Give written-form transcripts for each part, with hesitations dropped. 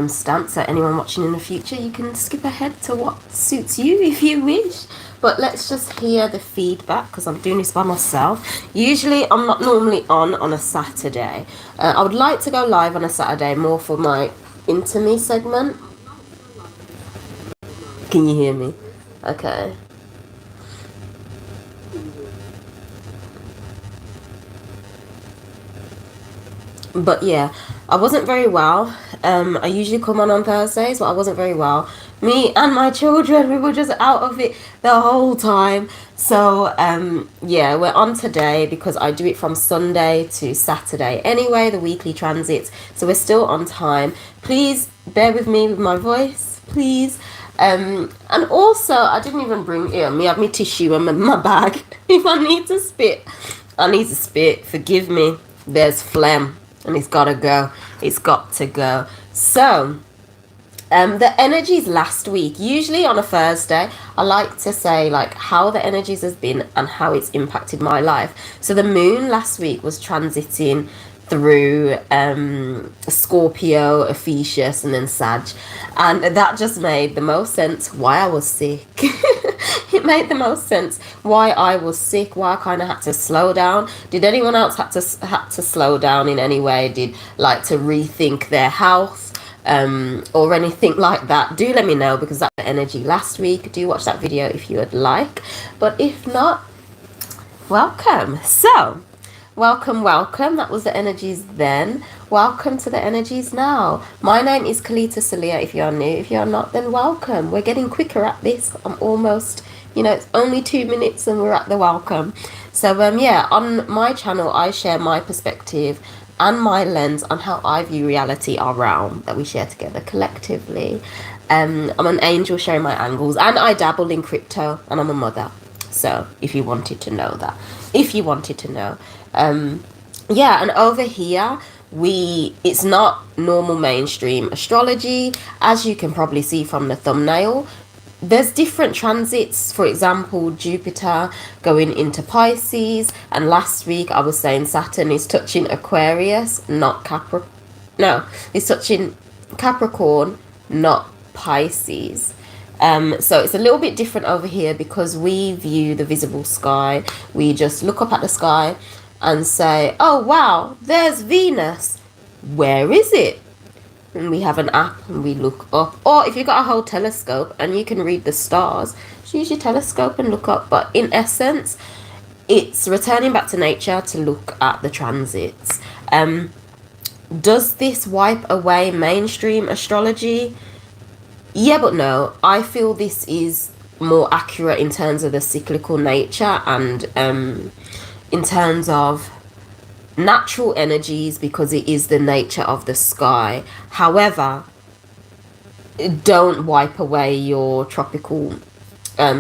stance, so anyone watching in the future, you can skip ahead to what suits you if you wish. But let's just hear the feedback, because I'm doing this by myself. Usually I'm not normally on a Saturday. I would like to go live on a Saturday more for my intimacy segment. Can you hear me? Okay. But yeah, I wasn't very well. I usually come on Thursdays, but I wasn't very well. Me and my children, we were just out of it the whole time. So yeah, we're on today because I do it from Sunday to Saturday anyway, the weekly transits. So we're still on time. Please bear with me with my voice, please. And also, I didn't even bring me have my tissue and my bag. If I need to spit, I need to spit. Forgive me. There's phlegm. And it's gotta go. It's got to go. So, the energies last week, usually on a Thursday, I like to say like how the energies has been and how it's impacted my life. So the moon last week was transiting through Scorpio, Ophichus, and then Sag, and that just made the most sense why I was sick. It made the most sense why I was sick, why I kind of had to slow down. Did anyone else had to slow down in any way? Did like to rethink their health or anything like that? Do let me know, because that's the energy last week. Do watch that video if you would like, but if not, welcome. So welcome, that was the energies then. Welcome to the energies now. My name is Kelita Sahliah if you're new. If you're not, then welcome. We're getting quicker at this. I'm almost, it's only 2 minutes and we're at the welcome. So yeah, on my channel I share my perspective and my lens on how I view reality, our realm that we share together collectively. I'm an angel sharing my angles, and I dabble in crypto, and I'm a mother. So if you wanted to know that, yeah, and over here it's not normal mainstream astrology, as you can probably see from the thumbnail. There's different transits. For example, Jupiter going into Pisces, and last week I was saying Saturn is touching Aquarius, not Capricorn. No, it's touching Capricorn, not Pisces. So it's a little bit different over here because we view the visible sky. We just look up at the sky and say, oh wow, there's Venus. Where is it? And we have an app and we look up. Or if you've got a whole telescope and you can read the stars, just use your telescope and look up. But in essence, it's returning back to nature to look at the transits. Does this wipe away mainstream astrology? Yeah, but no. I feel this is more accurate in terms of the cyclical nature and in terms of natural energies, because it is the nature of the sky. However, don't wipe away your tropical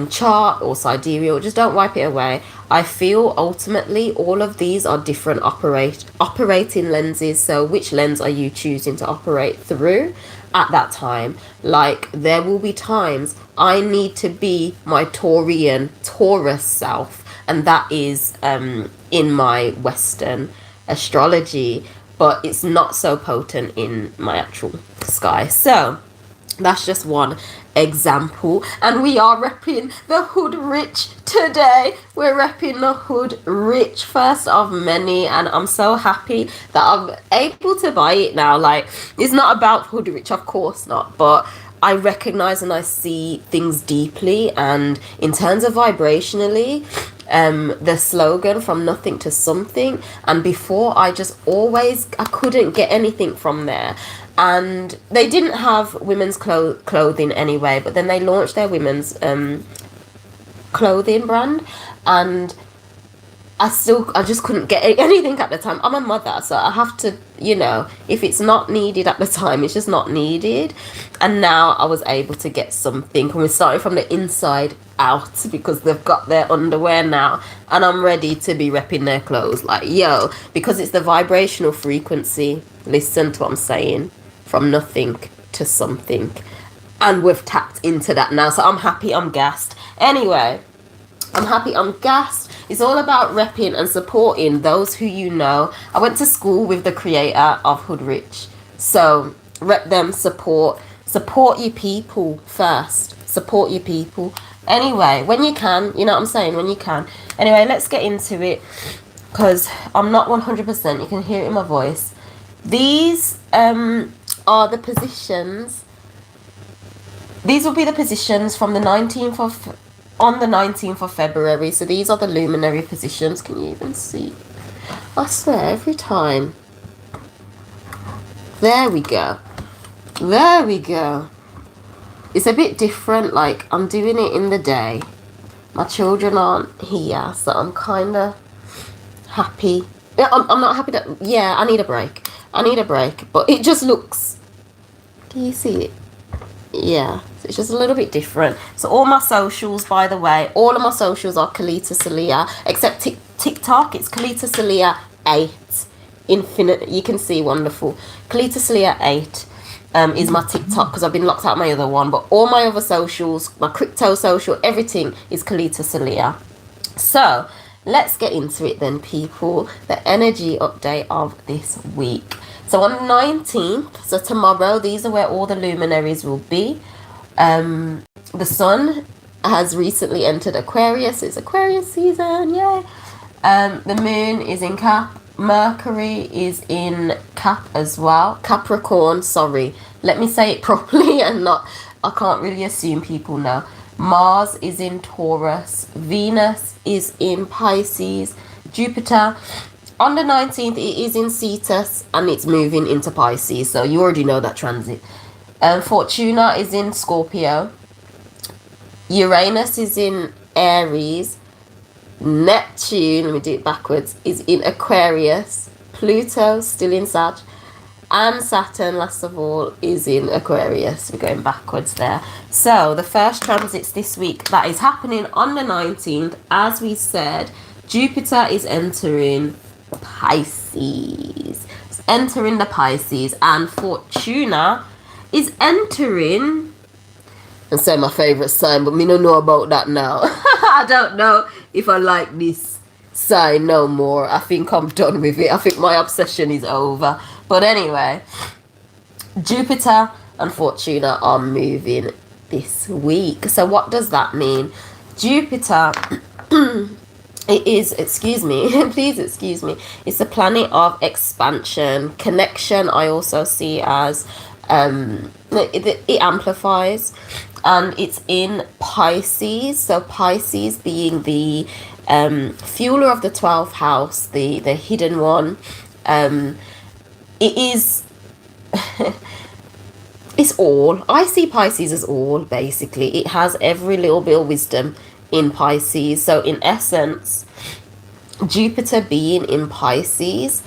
chart or sidereal. Just don't wipe it away. I feel ultimately all of these are different operating lenses. So which lens are you choosing to operate through at that time? Like, there will be times I need to be my Taurus self, and that is in my Western astrology, but it's not so potent in my actual sky. So that's just one example, and we are repping the Hoodrich today. We're repping the Hoodrich, first of many, and I'm so happy that I'm able to buy it now. Like, it's not about Hoodrich, of course not, but I recognize and I see things deeply, and in terms of vibrationally, the slogan from nothing to something, and before I couldn't get anything from there, and they didn't have women's clothing anyway, but then they launched their women's clothing brand, and I just couldn't get anything at the time. I'm a mother, so I have to, if it's not needed at the time, it's just not needed. And now I was able to get something, and we're starting from the inside out because they've got their underwear now, and I'm ready to be repping their clothes. Like, yo, because it's the vibrational frequency. Listen to what I'm saying. From nothing to something. And we've tapped into that now, so I'm happy, I'm gassed. Anyway, I'm happy, I'm gassed. It's all about repping and supporting those who you know. I went to school with the creator of Hoodrich, so rep them, support your people first. Support your people. Anyway, when you can, you know what I'm saying? When you can. Anyway, let's get into it, because I'm not 100%. You can hear it in my voice. These are the positions. These will be the positions from the 19th of February. So these are the luminary positions. Can you even see? I swear, every time. There we go. There we go. It's a bit different, like I'm doing it in the day. My children aren't here, so I'm kind of happy. Yeah, I'm not happy that, yeah, I need a break. I need a break, but it just looks, do you see it? Yeah, so it's just a little bit different. So all my socials, by the way, all of my socials are Kelita Sahliah, except TikTok, it's Kelita Sahliah 8. Infinite, you can see, wonderful. Kelita Sahliah 8 is my TikTok, because I've been locked out of my other one, but all my other socials, my crypto social, everything is Kelita Sahliah. So let's get into it then, people. The energy update of this week. So on the 19th, so tomorrow, these are where all the luminaries will be. The sun has recently entered Aquarius. It's Aquarius season, yay. The moon is in Cap. Mercury is in Cap as well. Capricorn, sorry. Let me say it properly and not, I can't really assume people know. Mars is in Taurus. Venus is in Pisces. Jupiter, on the 19th, it is in Cetus and it's moving into Pisces. So you already know that transit. Fortuna is in Scorpio. Uranus is in Aries. Neptune, let me do it backwards, is in Aquarius. Pluto still in Sag, and Saturn, last of all, is in Aquarius. We're going backwards there. So the first transits this week that is happening on the 19th, as we said, Jupiter is entering Pisces. It's entering the Pisces, and Fortuna is entering, and say my favourite sign, but me don't know about that now. I don't know if I like this sign no more. I think I'm done with it. I think my obsession is over. But anyway, Jupiter and Fortuna are moving this week. So what does that mean? Jupiter, it is, excuse me, please excuse me, it's a planet of expansion, connection. I also see as it amplifies, and it's in Pisces. So Pisces being the fueler of the 12th house, the hidden one. It is it's all, I see Pisces as all, basically. It has every little bit of wisdom in Pisces. So in essence, Jupiter being in Pisces,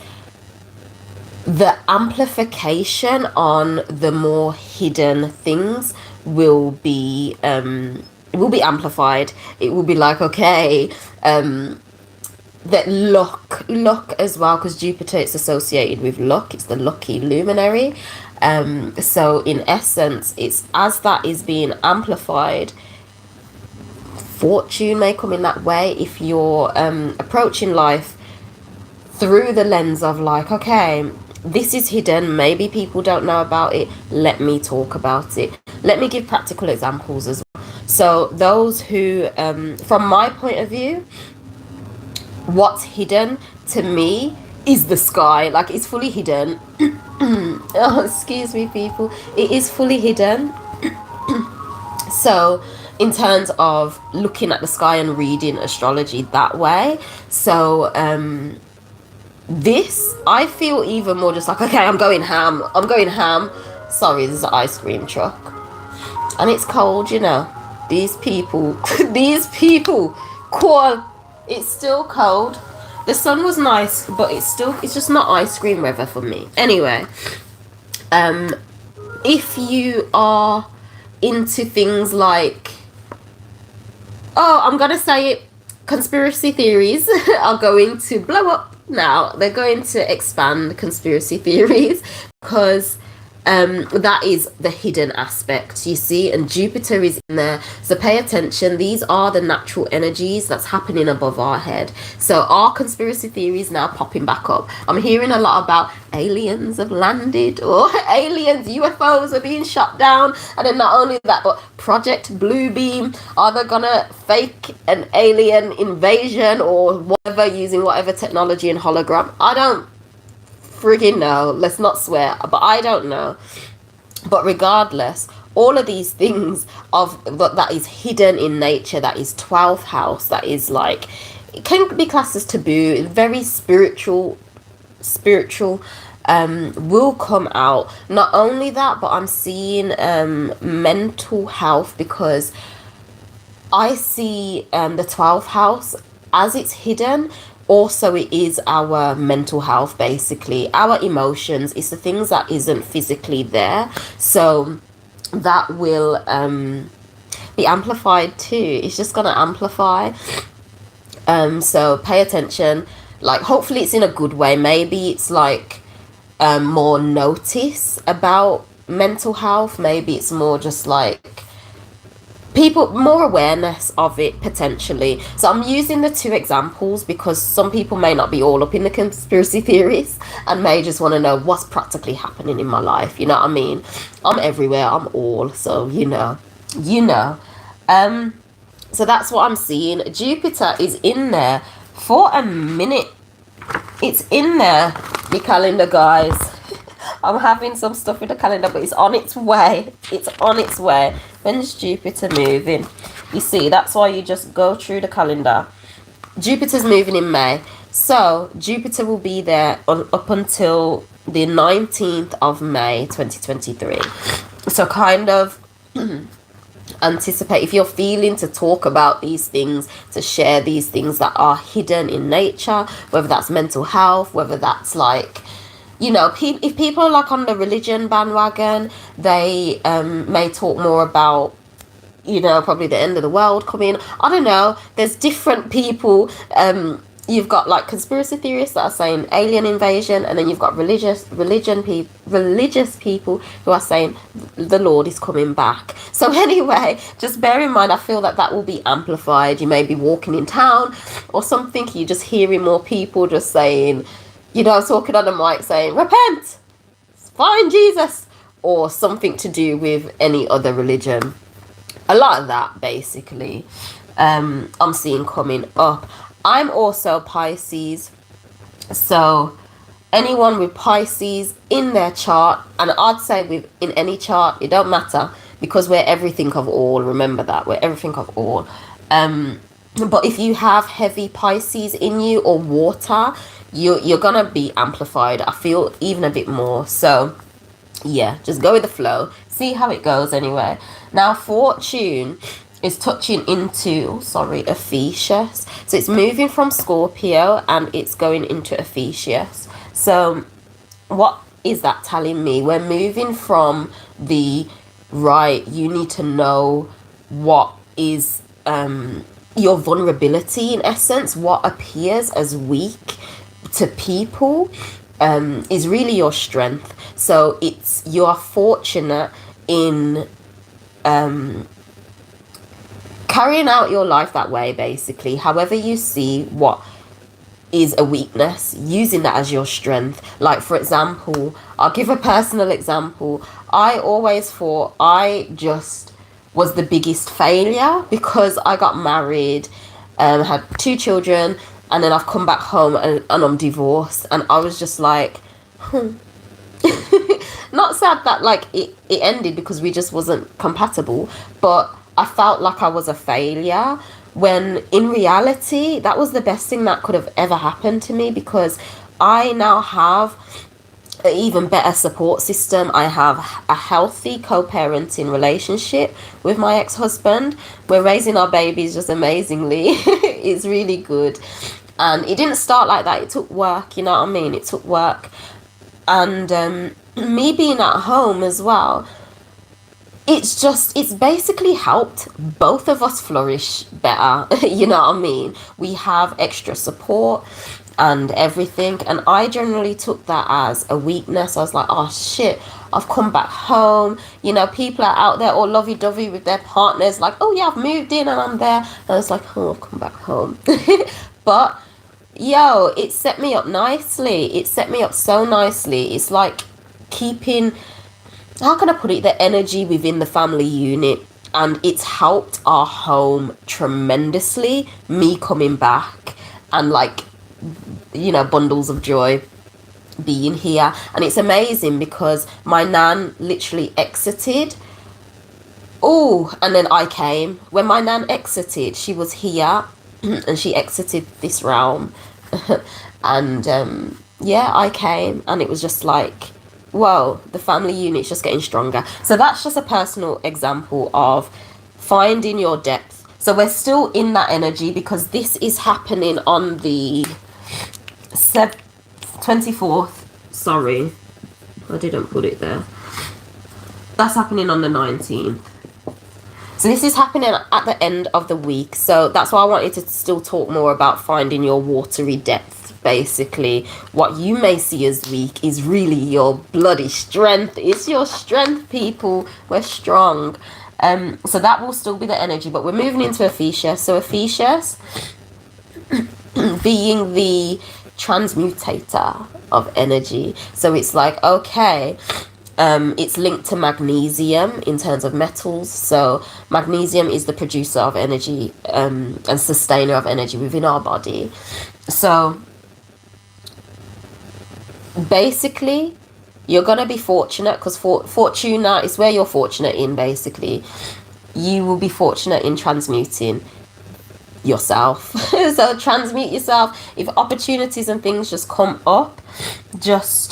the amplification on the more hidden things will be amplified. It will be like, okay, that luck as well, because Jupiter, it's associated with luck. It's the lucky luminary. So in essence, it's as that is being amplified, fortune may come in that way if you're approaching life through the lens of like, okay, this is hidden, maybe people don't know about it, let me talk about it. Let me give practical examples as well. So those who, from my point of view, what's hidden to me is the sky. Like, it's fully hidden. Oh, excuse me, people. It is fully hidden. So in terms of looking at the sky and reading astrology that way, so this, I feel even more just like, okay, I'm going ham. Sorry, there's an ice cream truck. And it's cold, you know. These people, cool. It's still cold. The sun was nice, but it's just not ice cream weather for me. Anyway, if you are into things like, oh, I'm going to say it, conspiracy theories are going to blow up now. They're going to expand conspiracy theories because That is the hidden aspect, you see, and Jupiter is in there. So pay attention. These are the natural energies that's happening above our head. So our conspiracy theories now popping back up. I'm hearing a lot about aliens have landed, or aliens, UFOs are being shot down, and then not only that, but Project Bluebeam, are they gonna fake an alien invasion or whatever, using whatever technology and hologram? I don't friggin' know. Let's not swear, but I don't know. But regardless, all of these things of that is hidden in nature, that is 12th house, that is like, it can be classed as taboo, very spiritual, will come out. Not only that, but I'm seeing mental health, because I see the 12th house as it's hidden. Also, it is our mental health, basically our emotions. It's the things that isn't physically there, so that will be amplified too. It's just gonna amplify. So pay attention. Like, hopefully it's in a good way. Maybe it's like more notice about mental health. Maybe it's more just like people, more awareness of it, potentially. So I'm using the two examples because some people may not be all up in the conspiracy theories and may just want to know what's practically happening in my life, you know what I mean? I'm everywhere, I'm all, so you know. So that's what I'm seeing. Jupiter is in there for a minute. It's in there, the calendar, guys. I'm having some stuff with the calendar, but it's on its way. It's on its way. When's Jupiter moving? You see, that's why you just go through the calendar. Jupiter's moving in May. So Jupiter will be there up until the 19th of May 2023. So kind of anticipate, if you're feeling to talk about these things, to share these things that are hidden in nature, whether that's mental health, whether that's like, you know, if people are like on the religion bandwagon, they may talk more about, you know, probably the end of the world coming. I don't know. There's different people. You've got like conspiracy theorists that are saying alien invasion, and then you've got religious people who are saying the Lord is coming back. So anyway, just bear in mind, I feel that will be amplified. You may be walking in town or something, you're just hearing more people just saying, you know, talking on the mic saying, repent, find Jesus, or something to do with any other religion. A lot of that, basically, I'm seeing coming up. I'm also Pisces, so anyone with Pisces in their chart, and I'd say in any chart, it don't matter, because we're everything of all. Remember that, we're everything of all. But if you have heavy Pisces in you, or water, you're gonna be amplified. I feel even a bit more. So yeah, just go with the flow, see how it goes. Anyway, now Fortune is touching into Ophichus, so it's moving from Scorpio and it's going into Ophichus. So what is that telling me? We're moving from the right, you need to know what is your vulnerability, in essence, what appears as weak to people is really your strength. So it's, you are fortunate in carrying out your life that way, basically. However you see what is a weakness, using that as your strength. Like, for example, I'll give a personal example. I always thought I just was the biggest failure because I got married, had 2 children, and then I've come back home and I'm divorced, and I was just like, not sad that like it ended because we just wasn't compatible, but I felt like I was a failure, when in reality that was the best thing that could have ever happened to me, because I now have an even better support system. I have a healthy co-parenting relationship with my ex-husband. We're raising our babies just amazingly. It's really good. And it didn't start like that. It took work, you know what I mean? It took work. And me being at home as well, it's basically helped both of us flourish better. You know what I mean? We have extra support. and everything. And I generally took that as a weakness. I was like, oh shit, I've come back home. You know, people are out there all lovey-dovey with their partners, like, oh yeah, I've moved in and I'm there. And I was like, oh, I've come back home. But yo, it set me up nicely. It set me up so nicely. It's like keeping, how can I put it, the energy within the family unit. And it's helped our home tremendously, me coming back, and like, you know, bundles of joy being here. And it's amazing because my nan literally exited. Oh, and then I came. When my nan exited, she was here and she exited this realm. And yeah, I came, and it was just like, whoa, the family unit's just getting stronger. So that's just a personal example of finding your depth. So we're still in that energy because this is happening on the 24th. Sorry, I didn't put it there. That's happening on the 19th. So this is happening at the end of the week. So that's why I wanted to still talk more about finding your watery depth. Basically, what you may see as weak is really your bloody strength. It's your strength, people. We're strong. So that will still be the energy, but we're moving into Ophichus. So Ophichus being the transmutator of energy. So it's like, okay, it's linked to magnesium in terms of metals. So magnesium is the producer of energy and sustainer of energy within our body. So basically, you're gonna be fortunate because Fortuna is where you're fortunate in. Basically, you will be fortunate in transmuting yourself. So transmute yourself. If opportunities and things just come up, just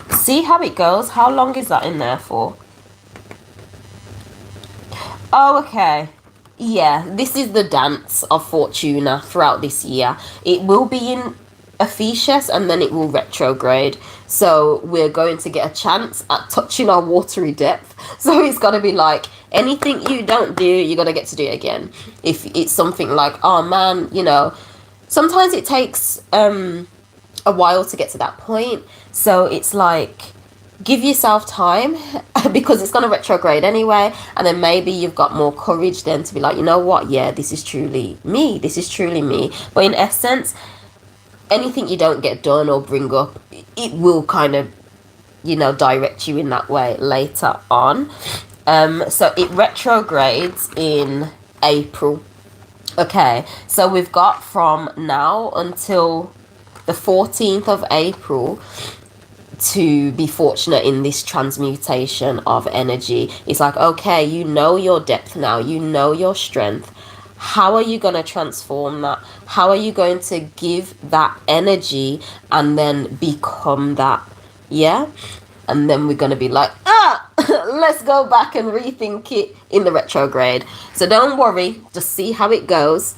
see how it goes. How long is that in there for? Oh, okay. Yeah, this is the dance of Fortuna throughout this year. It will be in Ophichus and then it will retrograde. So we're going to get a chance at touching our watery depth. So it's got to be like, anything you don't do, you're going to get to do it again. If it's something like, oh man, you know, sometimes it takes a while to get to that point. So it's like, give yourself time because it's going to retrograde anyway. And then maybe you've got more courage then to be like, you know what? Yeah, this is truly me. This is truly me. But in essence, anything you don't get done or bring up, it will kind of, you know, direct you in that way later on. So it retrogrades in April. Okay, so we've got from now until the 14th of April to be fortunate in this transmutation of energy. It's like, okay, you know your depth now, you know your strength. How are you going to transform that? How are you going to give that energy and then become that? Yeah? And then we're going to be like, let's go back and rethink it in the retrograde. So don't worry, just see how it goes.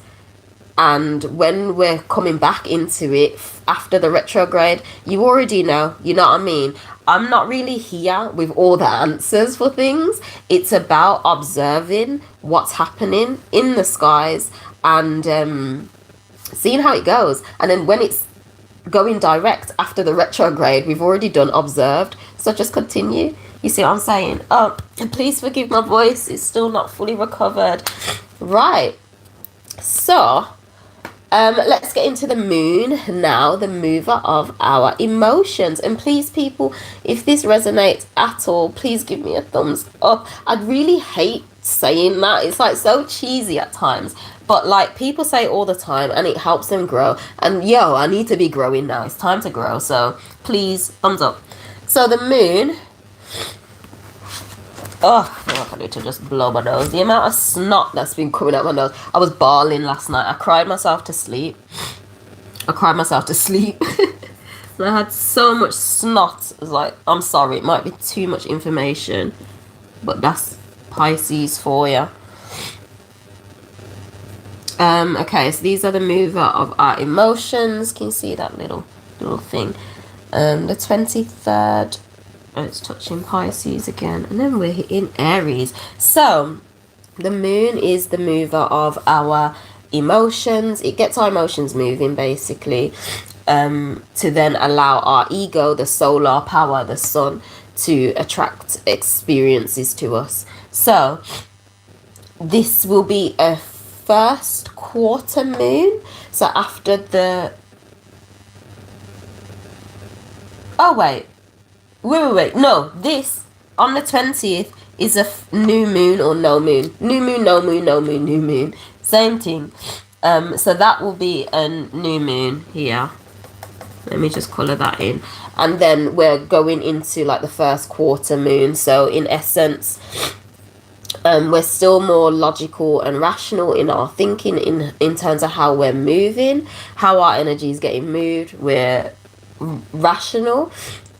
And when we're coming back into it after the retrograde, you already know, you know what I mean? I'm not really here with all the answers for things. It's about observing what's happening in the skies and seeing how it goes. And then when it's going direct after the retrograde, we've already done observed. So just continue. You see what I'm saying? Oh, please forgive my voice. It's still not fully recovered. Right. So let's get into the moon now, the mover of our emotions. And please, people, if this resonates at all, please give me a thumbs up. I'd really hate saying that. It's like so cheesy at times, but like people say all the time and it helps them grow. And yo, I need to be growing now. It's time to grow. So please, thumbs up. So the moon, oh, I feel like I need to just blow my nose. The amount of snot that's been coming out my nose. I was bawling last night. I cried myself to sleep. And I had so much snot. I was like, I'm sorry, it might be too much information, but that's Pisces for you. Okay, so these are the mover of our emotions. Can you see that little thing? The 23rd. It's touching Pisces again, and then we're in Aries. So the moon is the mover of our emotions. It gets our emotions moving, basically, to then allow our ego, the solar power, the sun, to attract experiences to us. So this will be a first quarter moon. So after the... Oh, wait. No, this, on the 20th, is a new moon or no moon. New moon, no moon, no moon, new moon. Same thing. So that will be a new moon here. Let me just colour that in. And then we're going into like the first quarter moon. So in essence, we're still more logical and rational in our thinking in terms of how we're moving, how our energy is getting moved. We're rational,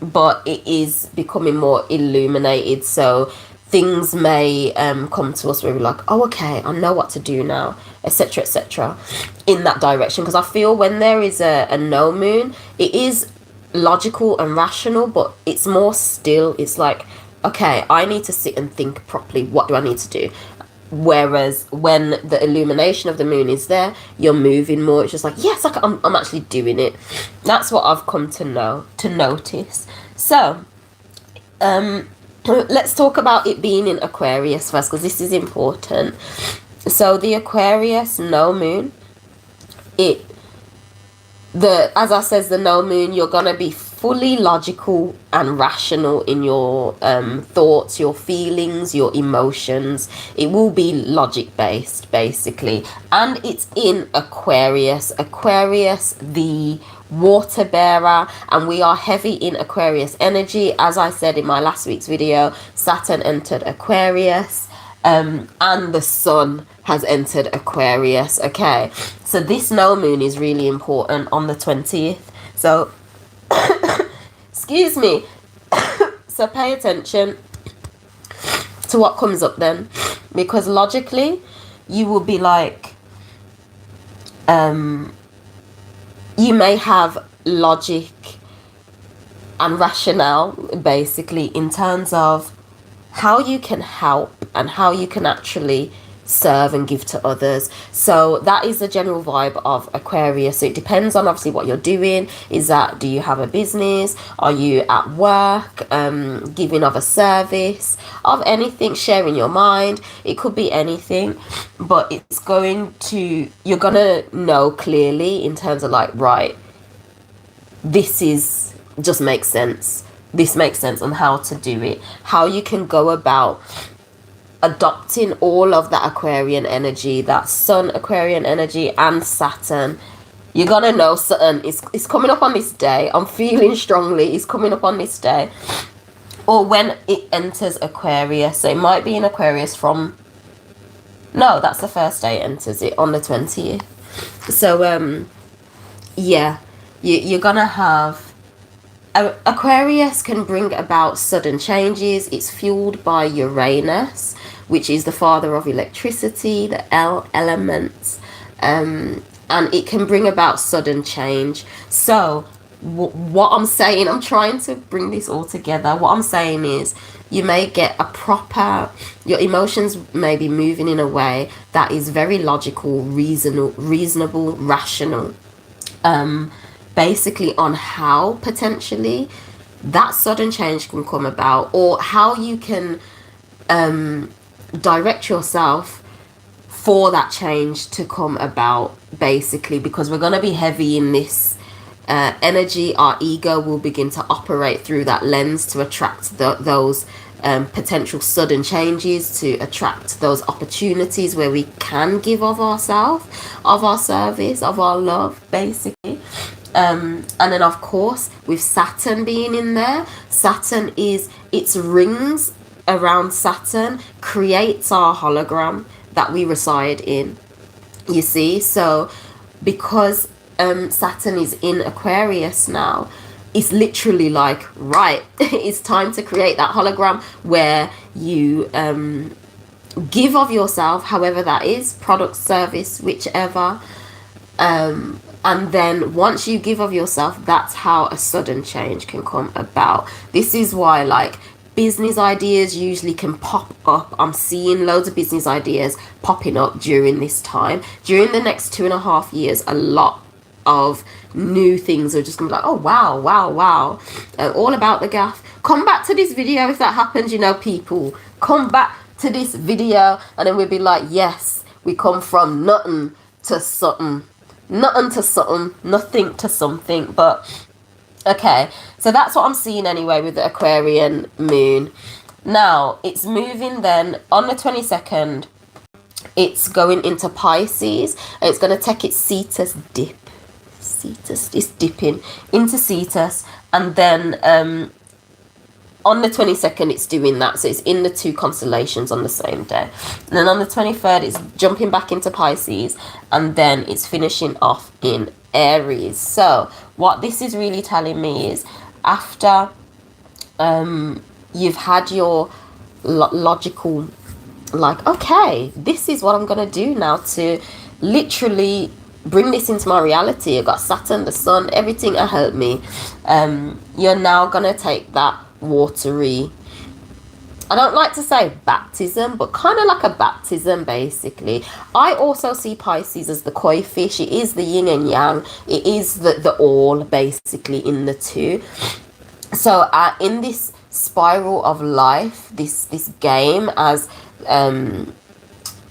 but it is becoming more illuminated. So things may come to us where we're like, oh, okay, I know what to do now, etc., etc., in that direction. Because I feel when there is a no moon, it is logical and rational, but it's more still. It's like, okay, I need to sit and think properly. What do I need to do? Whereas when the illumination of the moon is there, you're moving more. It's just like, yes, I'm actually doing it. That's what I've come to notice. So let's talk about it being in Aquarius first, because this is important. So the Aquarius no moon, as I says, the no moon, you're gonna be fully logical and rational in your thoughts, your feelings, your emotions. It will be logic based, basically. And it's in Aquarius. Aquarius, the water bearer, and we are heavy in Aquarius energy. As I said in my last week's video, Saturn entered Aquarius, and the sun has entered Aquarius. Okay, so this no moon is really important on the 20th. So excuse me. So pay attention to what comes up then, because logically you will be like, you may have logic and rationale, basically, in terms of how you can help and how you can actually serve and give to others. So that is the general vibe of Aquarius. So it depends on obviously what you're doing. Do you have a business? Are you at work, giving of a service, of anything, sharing your mind? It could be anything, but you're gonna know clearly in terms of like, right, this just makes sense. This makes sense on how to do it, how you can go about adopting all of that Aquarian energy, that Sun Aquarian energy and Saturn. You're gonna know Saturn is coming up on this day. I'm feeling strongly it's coming up on this day, or when it enters Aquarius. So it might be in Aquarius that's the first day it enters it, on the 20th. So yeah, you're gonna have Aquarius can bring about sudden changes. It's fueled by Uranus, which is the father of electricity, the elements, and it can bring about sudden change. So what I'm saying, I'm trying to bring this all together. What I'm saying is, you may get your emotions may be moving in a way that is very logical, reasonable, rational, basically on how potentially that sudden change can come about, or how you can direct yourself for that change to come about, basically, because we're going to be heavy in this energy. Our ego will begin to operate through that lens to attract those potential sudden changes, to attract those opportunities where we can give of ourselves, of our service, of our love, basically. And then of course with Saturn being in there, Saturn its rings around Saturn creates our hologram that we reside in, you see. So because Saturn is in Aquarius now, it's literally like, right, it's time to create that hologram where you give of yourself, however that is, product, service, whichever, and then once you give of yourself, that's how a sudden change can come about. This is why, like, business ideas usually can pop up. I'm seeing loads of business ideas popping up during this time. During the next 2.5 years, a lot of new things are just gonna be like, oh wow, wow, wow, all about the gaff. Come back to this video if that happens, you know, people. Come back to this video, and then we'll be like, yes, we come from nothing to something, nothing to something, nothing to something. But okay, so that's what I'm seeing anyway with the Aquarian moon. Now it's moving then on the 22nd. It's going into Pisces, and it's going to take its Cetus dip. Cetus is dipping into Cetus, and then on the 22nd it's doing that, so it's in the 2 constellations on the same day. And then on the 23rd it's jumping back into Pisces, and then it's finishing off in Aries. So what this is really telling me is, after you've had your logical, like, okay, this is what I'm gonna do now to literally bring this into my reality. I got Saturn, the sun, everything to help me. You're now gonna take that watery, I don't like to say baptism, but kind of like a baptism basically. I also see Pisces as the koi fish. It is the yin and yang. It is the all basically in the 2. So in this spiral of life, this game, as the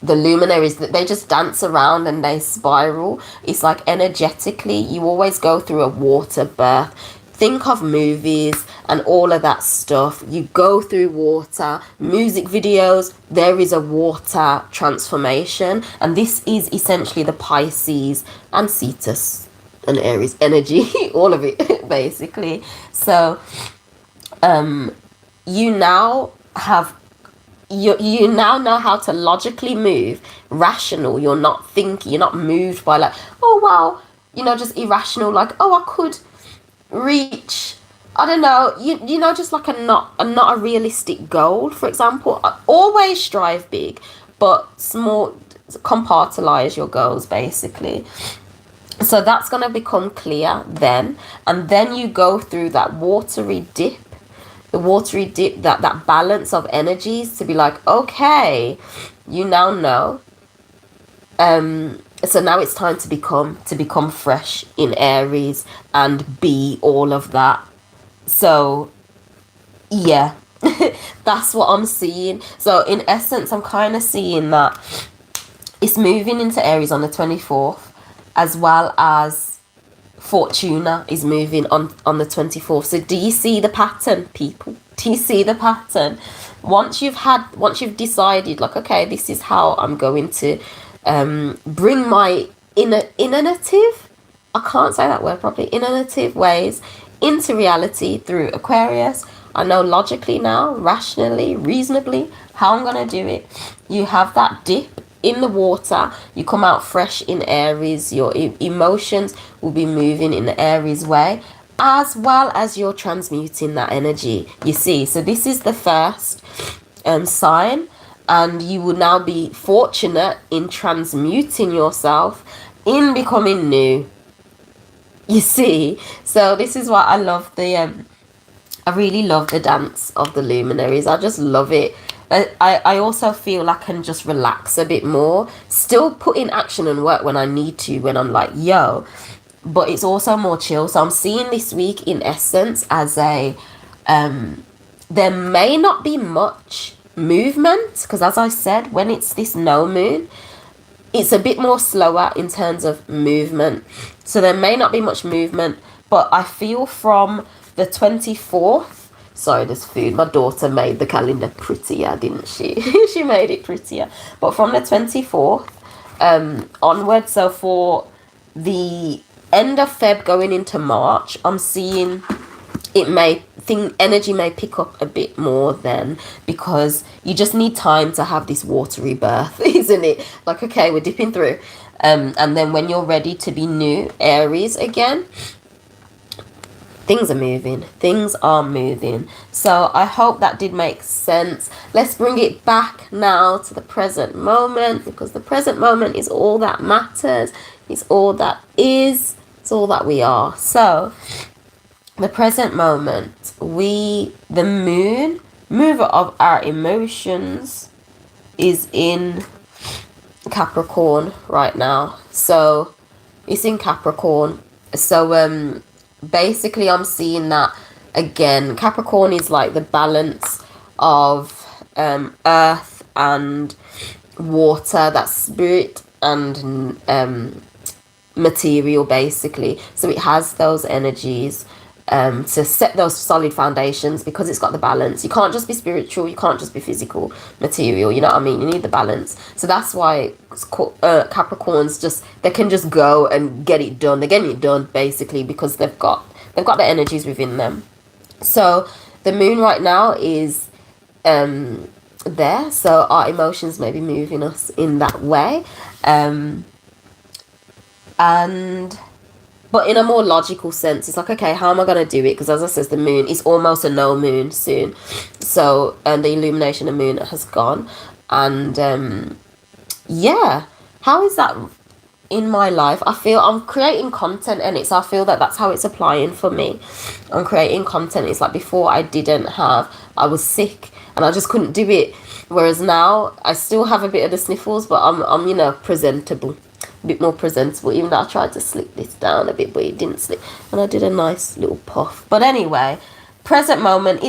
luminaries, that they just dance around and they spiral. It's like energetically you always go through a water birth. Think of movies and all of that stuff. You go through water. Music videos, there is a water transformation, and this is essentially the Pisces and Cetus and Aries energy, all of it basically. So you now have, you now know how to logically move, rational. You're not thinking, you're not moved by like, oh wow, you know, just irrational, like, oh, I could reach, I don't know, you know, just like a not a realistic goal. For example, always strive big, but small, compartmentalize your goals basically. So that's going to become clear then, and then you go through that watery dip, that balance of energies, to be like, okay, you now know. So now it's time to become fresh in Aries and be all of that. So yeah, that's what I'm seeing. So in essence, I'm kind of seeing that it's moving into Aries on the 24th, as well as Fortuna is moving on the 24th. So do you see the pattern, people? Do you see the pattern? Once you've decided, like, okay, this is how I'm going to bring my innovative, I can't say that word properly, innovative ways into reality through Aquarius. I know logically now, rationally, reasonably, how I'm going to do it. You have that dip in the water, you come out fresh in Aries. Your emotions will be moving in the Aries way, as well as you're transmuting that energy, you see. So this is the first sign, and you will now be fortunate in transmuting yourself, in becoming new, you see. So this is why I love I really love the dance of the luminaries. I just love it. I also feel I can just relax a bit more, still put in action and work when I need to, when I'm like, yo, but it's also more chill. So I'm seeing this week in essence as a there may not be much movement, because as I said, when it's this no moon, it's a bit more slower in terms of movement. So there may not be much movement, but I feel from the 24th, sorry, there's food. My daughter made the calendar prettier, didn't she? She made it prettier. But from the 24th onwards, so for the end of Feb going into March, I'm seeing energy may pick up a bit more then, because you just need time to have this watery birth, isn't it? Like, okay, we're dipping through. And then when you're ready to be new Aries again, things are moving. So I hope that did make sense. Let's bring it back now to the present moment, because the present moment is all that matters. It's all that is. It's all that we are. So the present moment, the moon mover of our emotions is in Capricorn right now. So it's in Capricorn. So basically I'm seeing that again. Capricorn is like the balance of earth and water, that's spirit and material basically. So it has those energies to set those solid foundations, because it's got the balance. You can't just be spiritual, you can't just be physical, material, you know what I mean? You need the balance. So that's why Capricorns just, they can just go and get it done. They're getting it done basically because they've got the energies within them. So the moon right now is there, so our emotions may be moving us in that way, and but in a more logical sense, it's like, okay, how am I going to do it? Because as I said, the moon is almost a no moon soon. So, and the illumination of moon has gone. And, yeah, how is that in my life? I feel I'm creating content and I feel that that's how it's applying for me. I'm creating content. It's like before I was sick and I just couldn't do it. Whereas now I still have a bit of the sniffles, but I'm presentable. A bit more presentable, even though I tried to slip this down a bit, but it didn't slip, and I did a nice little puff. But anyway, present moment,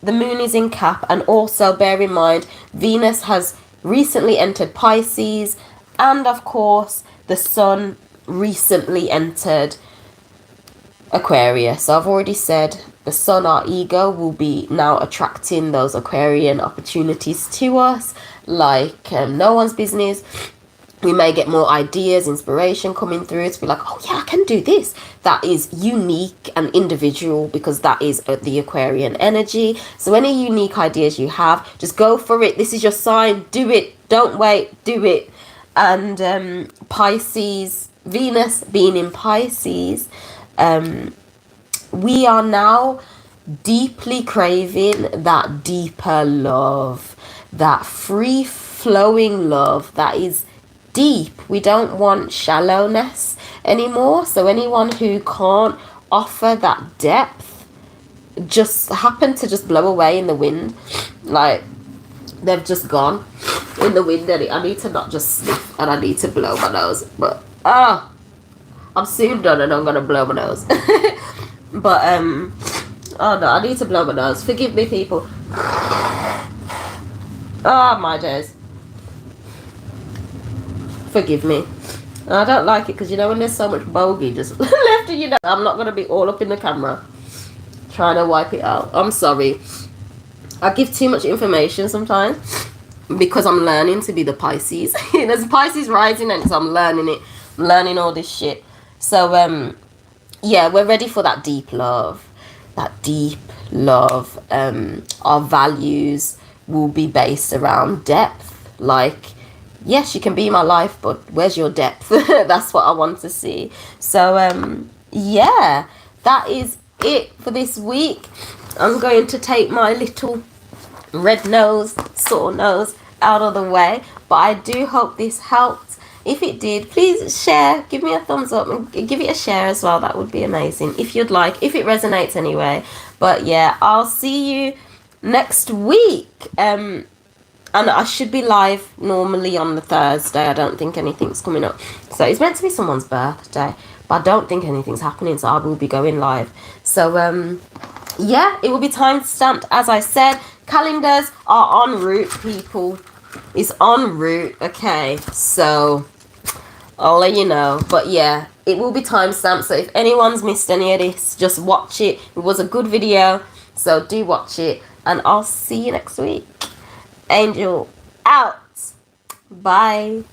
the moon is in Cap, and also bear in mind Venus has recently entered Pisces, and of course the sun recently entered Aquarius. So I've already said the sun, our ego, will be now attracting those Aquarian opportunities to us like no one's business. We may get more ideas, inspiration coming through to be like, oh yeah, I can do this. That is unique and individual, because that is the Aquarian energy. So any unique ideas you have, just go for it. This is your sign. Do it. Don't wait. Do it. And Pisces, Venus being in Pisces, we are now deeply craving that deeper love, that free flowing love that is deep. We don't want shallowness anymore. So anyone who can't offer that depth just happen to just blow away in the wind, like they've just gone in the wind. And I need to not just sniff, and I need to blow my nose, but I'm soon done and I'm gonna blow my nose. But oh no, I need to blow my nose. Forgive me, people. Oh my days. Forgive me. I don't like it because, when there's so much bogey just left, I'm not going to be all up in the camera trying to wipe it out. I'm sorry. I give too much information sometimes because I'm learning to be the Pisces. There's Pisces rising, and so I'm learning it. I'm learning all this shit. So, yeah, we're ready for that deep love. That deep love. Our values will be based around depth. Like, yes, you can be my life, but where's your depth? That's what I want to see. So, yeah, that is it for this week. I'm going to take my little red nose, sore nose out of the way. But I do hope this helped. If it did, please share. Give me a thumbs up and give it a share as well. That would be amazing. If you'd like, if it resonates anyway. But yeah, I'll see you next week. And I should be live normally on the Thursday. I don't think anything's coming up. So it's meant to be someone's birthday, but I don't think anything's happening, so I will be going live. So, yeah, it will be time stamped, as I said. Calendars are en route, people. It's en route, okay? So, I'll let you know. But yeah, it will be time stamped, so if anyone's missed any of this, just watch it. It was a good video, so do watch it. And I'll see you next week. Angel out. Bye.